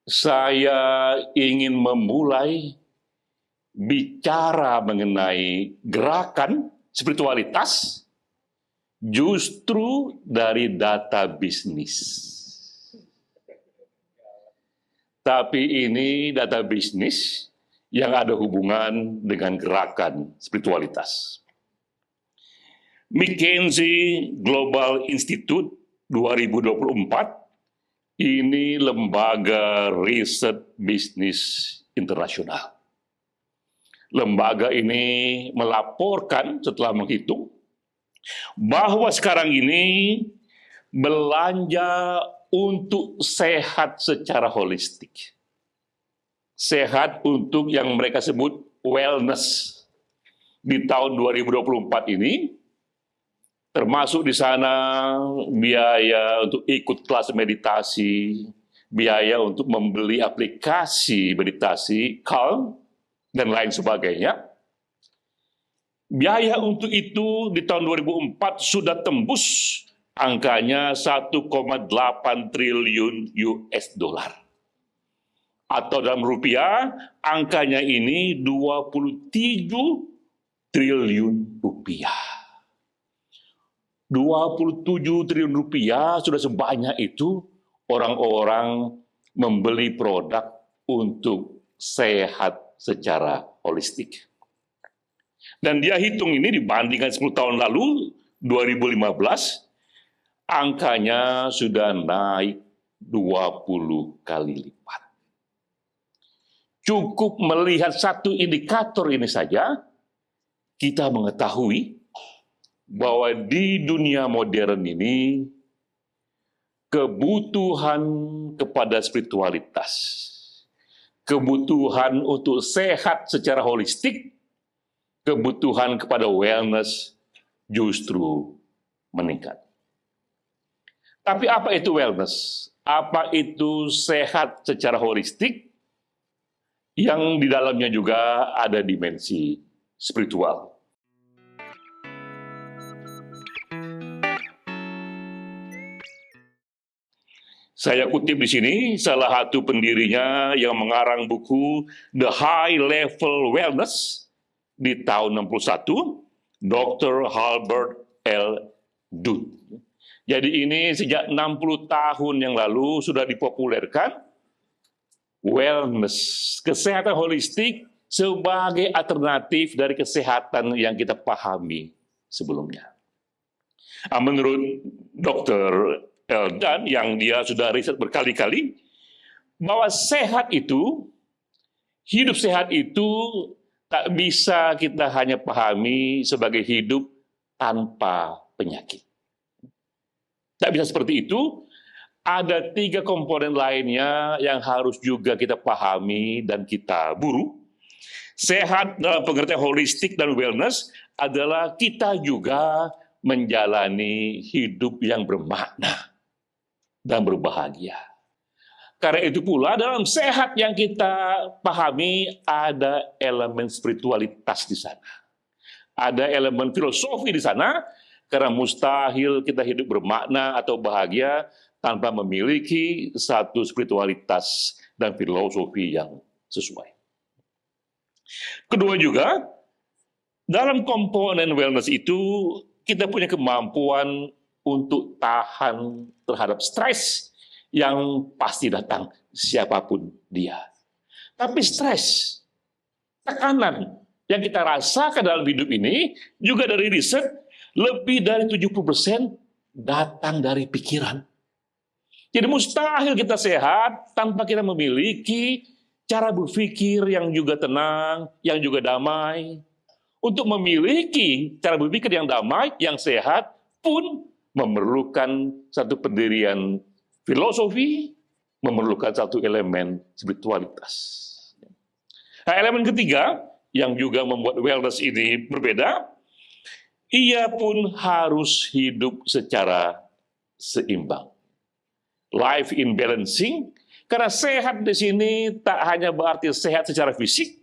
Saya ingin memulai bicara mengenai gerakan spiritualitas justru dari data bisnis. Tapi ini data bisnis yang ada hubungan dengan gerakan spiritualitas. McKinsey Global Institute 2024 ini lembaga riset bisnis internasional. Lembaga ini melaporkan setelah menghitung bahwa sekarang ini belanja untuk sehat secara holistik. Sehat untuk yang mereka sebut wellness. Di tahun 2024 ini, termasuk di sana biaya untuk ikut kelas meditasi, biaya untuk membeli aplikasi meditasi, Calm, dan lain sebagainya. Biaya untuk itu di tahun 2004 sudah tembus angkanya 1,8 triliun US dollar. Atau dalam rupiah, angkanya ini 27 triliun rupiah. 27 triliun rupiah sudah sebanyak itu orang-orang membeli produk untuk sehat secara holistik. Dan dia hitung ini dibandingkan 10 tahun lalu, 2015, angkanya sudah naik 20 kali lipat. Cukup melihat satu indikator ini saja, kita mengetahui bahwa di dunia modern ini, kebutuhan kepada spiritualitas, kebutuhan untuk sehat secara holistik, kebutuhan kepada wellness justru meningkat. Tapi apa itu wellness? Apa itu sehat secara holistik? Yang di dalamnya juga ada dimensi spiritual. Saya kutip di sini salah satu pendirinya yang mengarang buku The High Level Wellness di tahun 61, Dr. Halbert L. Dunn. Jadi ini sejak 60 tahun yang lalu sudah dipopulerkan wellness, kesehatan holistik sebagai alternatif dari kesehatan yang kita pahami sebelumnya. Menurut Dr. Dunn yang dia sudah riset berkali-kali, bahwa sehat itu, hidup sehat itu tak bisa kita hanya pahami sebagai hidup tanpa penyakit. Tak bisa seperti itu, ada 3 komponen lainnya yang harus juga kita pahami dan kita buru. Sehat dalam pengertian holistik dan wellness adalah kita juga menjalani hidup yang bermakna dan berbahagia. Karena itu pula dalam sehat yang kita pahami ada elemen spiritualitas di sana. Ada elemen filosofi di sana, karena mustahil kita hidup bermakna atau bahagia tanpa memiliki satu spiritualitas dan filosofi yang sesuai. Kedua juga, dalam komponen wellness itu kita punya kemampuan untuk tahan terhadap stres yang pasti datang siapapun dia. Tapi stres, tekanan yang kita rasakan dalam hidup ini juga dari riset lebih dari 70% datang dari pikiran. Jadi mustahil kita sehat tanpa kita memiliki cara berpikir yang juga tenang, yang juga damai. Untuk memiliki cara berpikir yang damai, yang sehat pun memerlukan satu pendirian filosofi, memerlukan satu elemen spiritualitas. Nah, elemen ketiga yang juga membuat wellness ini berbeda, ia pun harus hidup secara seimbang. Life in balancing, karena sehat di sini tak hanya berarti sehat secara fisik,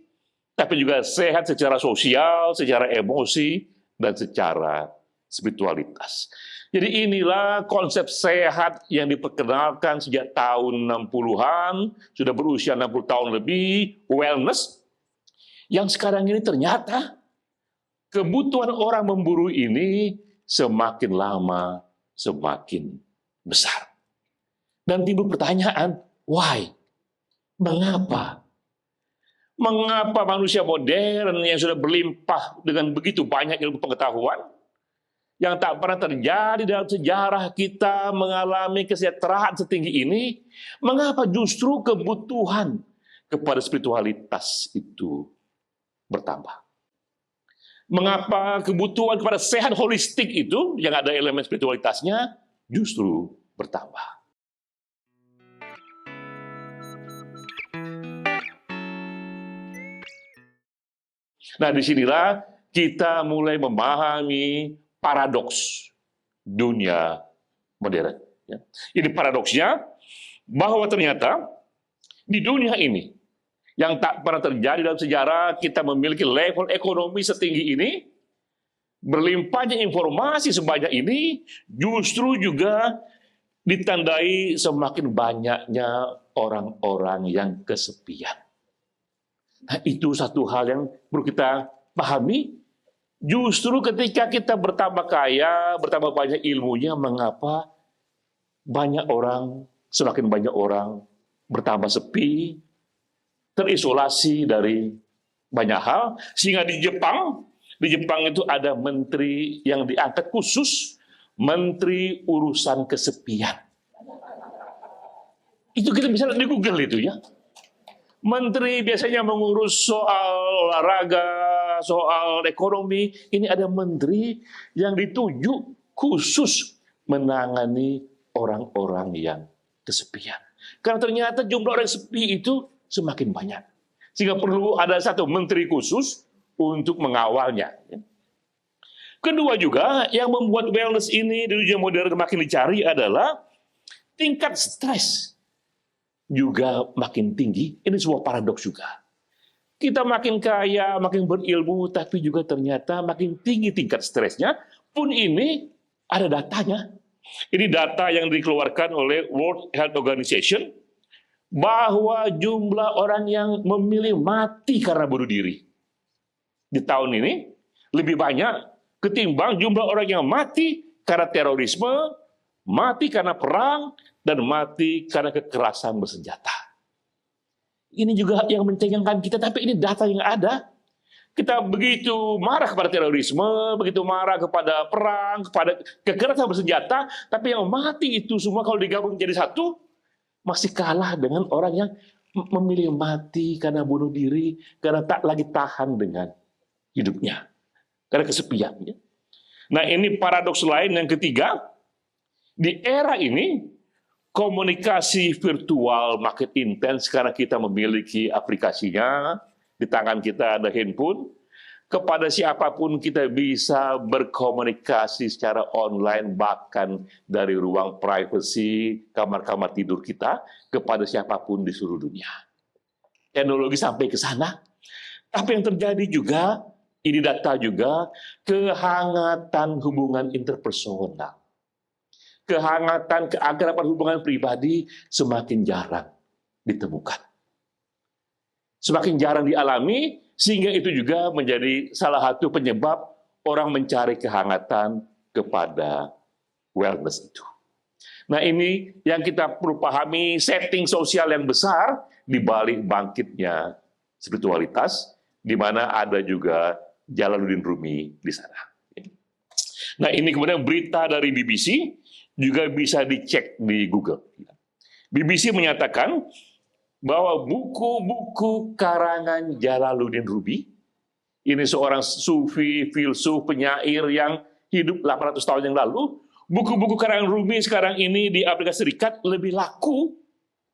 tapi juga sehat secara sosial, secara emosi, dan secara spiritualitas. Jadi inilah konsep sehat yang diperkenalkan sejak tahun 60-an, sudah berusia 60 tahun lebih, wellness, yang sekarang ini ternyata kebutuhan orang memburu ini semakin lama semakin besar. Dan timbul pertanyaan, why? Mengapa? Mengapa manusia modern yang sudah berlimpah dengan begitu banyak ilmu pengetahuan, yang tak pernah terjadi dalam sejarah kita mengalami kesejahteraan setinggi ini, mengapa justru kebutuhan kepada spiritualitas itu bertambah? Mengapa kebutuhan kepada sehat holistik itu, yang ada elemen spiritualitasnya, justru bertambah? Nah, disinilah kita mulai memahami paradoks dunia modern. Ya. Ini paradoksnya bahwa ternyata di dunia ini yang tak pernah terjadi dalam sejarah, kita memiliki level ekonomi setinggi ini, berlimpahnya informasi sebanyak ini, justru juga ditandai semakin banyaknya orang-orang yang kesepian. Nah, itu satu hal yang perlu kita pahami. Justru ketika kita bertambah kaya, bertambah banyak ilmunya, mengapa semakin banyak orang bertambah sepi, terisolasi dari banyak hal, sehingga di Jepang itu ada menteri yang diangkat khusus, menteri urusan kesepian. Itu kita bisa lihat di Google itu ya. Menteri biasanya mengurus soal olahraga, soal ekonomi. Ini ada menteri yang dituju khusus menangani orang-orang yang kesepian. Karena ternyata jumlah orang sepi itu semakin banyak. Sehingga perlu ada satu menteri khusus untuk mengawalnya. Kedua juga, yang membuat wellness ini di dunia modern makin dicari adalah tingkat stres juga makin tinggi. Ini sebuah paradoks juga. Kita makin kaya, makin berilmu, tapi juga ternyata makin tinggi tingkat stresnya. Pun ini ada datanya. Ini data yang dikeluarkan oleh World Health Organization, bahwa jumlah orang yang memilih mati karena bunuh diri di tahun ini lebih banyak ketimbang jumlah orang yang mati karena terorisme, mati karena perang, dan mati karena kekerasan bersenjata. Ini juga yang mencengangkan kita, tapi ini data yang ada. Kita begitu marah kepada terorisme, begitu marah kepada perang, kepada kekerasan bersenjata, tapi yang mati itu semua kalau digabung jadi satu, masih kalah dengan orang yang memilih mati karena bunuh diri, karena tak lagi tahan dengan hidupnya, karena kesepian. Nah, ini paradoks lain yang ketiga. Di era ini, komunikasi virtual makin intens karena kita memiliki aplikasinya, di tangan kita ada handphone, kepada siapapun kita bisa berkomunikasi secara online, bahkan dari ruang privasi, kamar-kamar tidur kita, kepada siapapun di seluruh dunia. Teknologi sampai ke sana, tapi yang terjadi juga, ini data juga, kehangatan hubungan interpersonal. Kehangatan, keakraban hubungan pribadi semakin jarang ditemukan. Semakin jarang dialami, sehingga itu juga menjadi salah satu penyebab orang mencari kehangatan kepada wellness itu. Nah, ini yang kita perlu pahami, setting sosial yang besar di balik bangkitnya spiritualitas, di mana ada juga Jalaluddin Rumi di sana. Nah, ini kemudian berita dari BBC, juga bisa dicek di Google. BBC menyatakan bahwa buku-buku karangan Jalaluddin Rumi, ini seorang sufi, filsuf, penyair yang hidup 800 tahun yang lalu, buku-buku karangan Rumi sekarang ini di Amerika Serikat lebih laku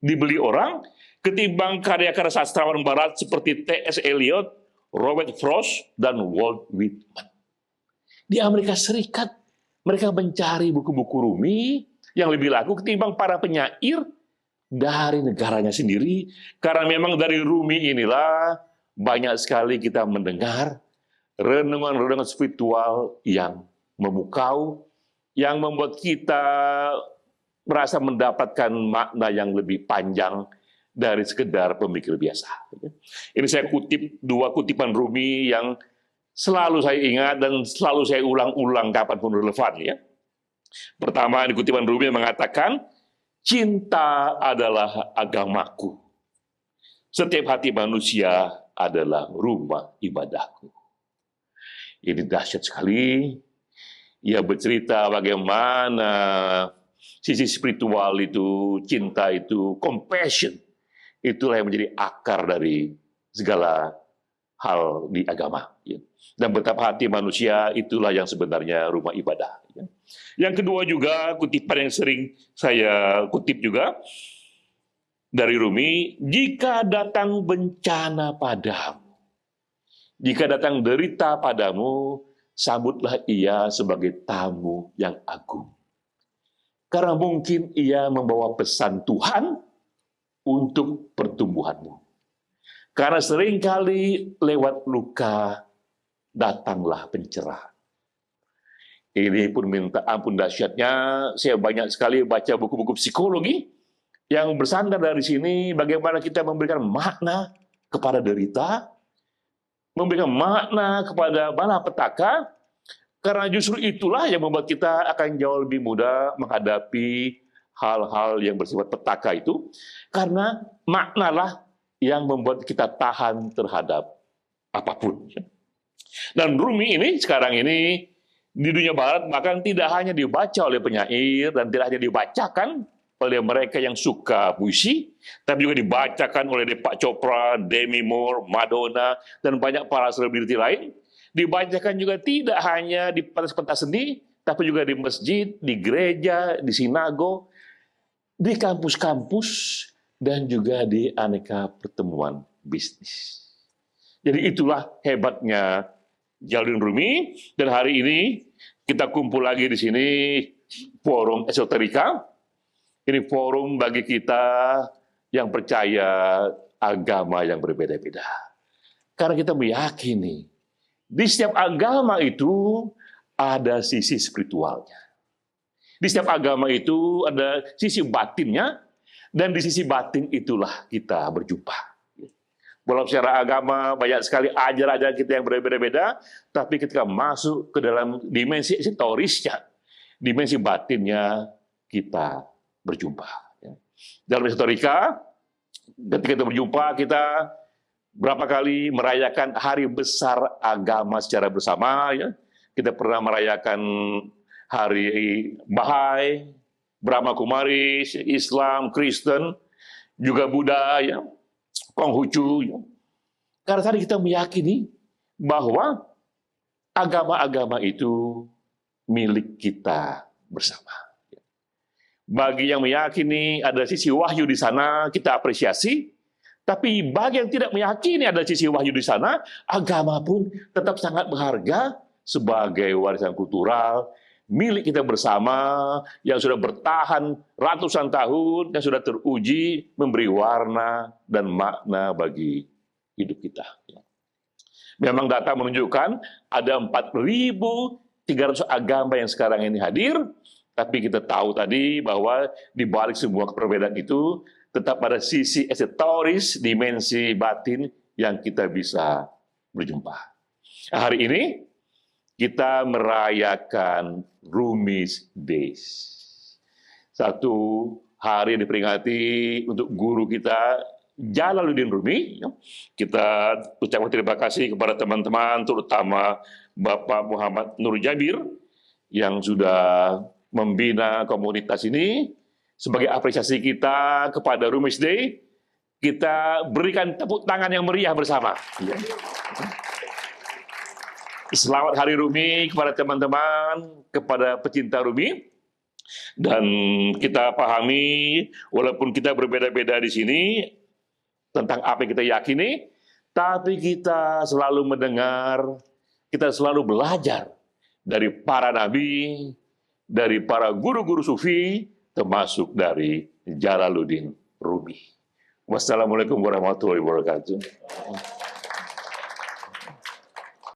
dibeli orang ketimbang karya-karya sastrawan barat seperti T.S. Eliot, Robert Frost, dan Walt Whitman. Di Amerika Serikat, mereka mencari buku-buku Rumi yang lebih laku ketimbang para penyair dari negaranya sendiri. Karena memang dari Rumi inilah banyak sekali kita mendengar renungan-renungan spiritual yang memukau, yang membuat kita merasa mendapatkan makna yang lebih panjang dari sekedar pemikir biasa. Ini saya kutip dua kutipan Rumi yang selalu saya ingat dan selalu saya ulang-ulang kapanpun relevan. Ya. Pertama, di kutipan Rumi mengatakan, cinta adalah agamaku. Setiap hati manusia adalah rumah ibadahku. Ini dahsyat sekali. Ia bercerita bagaimana sisi spiritual itu, cinta itu, compassion. Itulah yang menjadi akar dari segala hal di agama. Dan betapa hati manusia itulah yang sebenarnya rumah ibadah. Yang kedua juga, kutipan yang sering saya kutip juga, dari Rumi, jika datang bencana padamu, jika datang derita padamu, sambutlah ia sebagai tamu yang agung. Karena mungkin ia membawa pesan Tuhan untuk pertumbuhanmu. Karena seringkali lewat luka datanglah pencerahan. Ini pun minta ampun dahsyatnya, saya banyak sekali baca buku-buku psikologi yang bersandar dari sini bagaimana kita memberikan makna kepada derita, memberikan makna kepada malapetaka, karena justru itulah yang membuat kita akan jauh lebih mudah menghadapi hal-hal yang bersifat petaka itu, karena maknalah yang membuat kita tahan terhadap apapun. Dan Rumi ini sekarang ini di dunia barat bahkan tidak hanya dibaca oleh penyair dan tidak hanya dibacakan oleh mereka yang suka puisi, tapi juga dibacakan oleh Deepak Chopra, Demi Moore, Madonna, dan banyak para selebriti lain. Dibacakan juga tidak hanya di pentas-pentas seni, tapi juga di masjid, di gereja, di sinago, di kampus-kampus, dan juga di aneka pertemuan bisnis. Jadi itulah hebatnya Jalaluddin Rumi, dan hari ini kita kumpul lagi di sini, Forum Esoterika. Ini forum bagi kita yang percaya agama yang berbeda-beda. Karena kita meyakini, di setiap agama itu ada sisi spiritualnya. Di setiap agama itu ada sisi batinnya, dan di sisi batin itulah kita berjumpa. Walau secara agama banyak sekali ajaran-ajaran kita yang berbeda-beda, tapi ketika masuk ke dalam dimensi historisnya, dimensi batinnya kita berjumpa. Dalam historika, ketika kita berjumpa, kita berapa kali merayakan hari besar agama secara bersama. Ya. Kita pernah merayakan hari Bahai, Brahma Kumaris, Islam, Kristen, juga Buddha, ya, Konghucu. Ya. Karena tadi kita meyakini bahwa agama-agama itu milik kita bersama. Bagi yang meyakini ada sisi wahyu di sana, kita apresiasi. Tapi bagi yang tidak meyakini ada sisi wahyu di sana, agama pun tetap sangat berharga sebagai warisan kultural, milik kita bersama, yang sudah bertahan ratusan tahun, yang sudah teruji, memberi warna dan makna bagi hidup kita. Memang data menunjukkan ada 4.300 agama yang sekarang ini hadir, tapi kita tahu tadi bahwa di balik semua perbedaan itu tetap ada sisi esoteris, dimensi batin yang kita bisa berjumpa. Hari ini kita merayakan Rumi's Days. Satu hari yang diperingati untuk guru kita Jalaluddin Rumi. Kita ucapkan terima kasih kepada teman-teman, terutama Bapak Muhammad Nur Jabir yang sudah membina komunitas ini. Sebagai apresiasi kita kepada Rumi's Day, kita berikan tepuk tangan yang meriah bersama. Selamat Hari Rumi kepada teman-teman, kepada pecinta Rumi. Dan kita pahami, walaupun kita berbeda-beda di sini tentang apa yang kita yakini, tapi kita selalu mendengar, kita selalu belajar dari para nabi, dari para guru-guru sufi, termasuk dari Jalaluddin Rumi. Wassalamualaikum warahmatullahi wabarakatuh.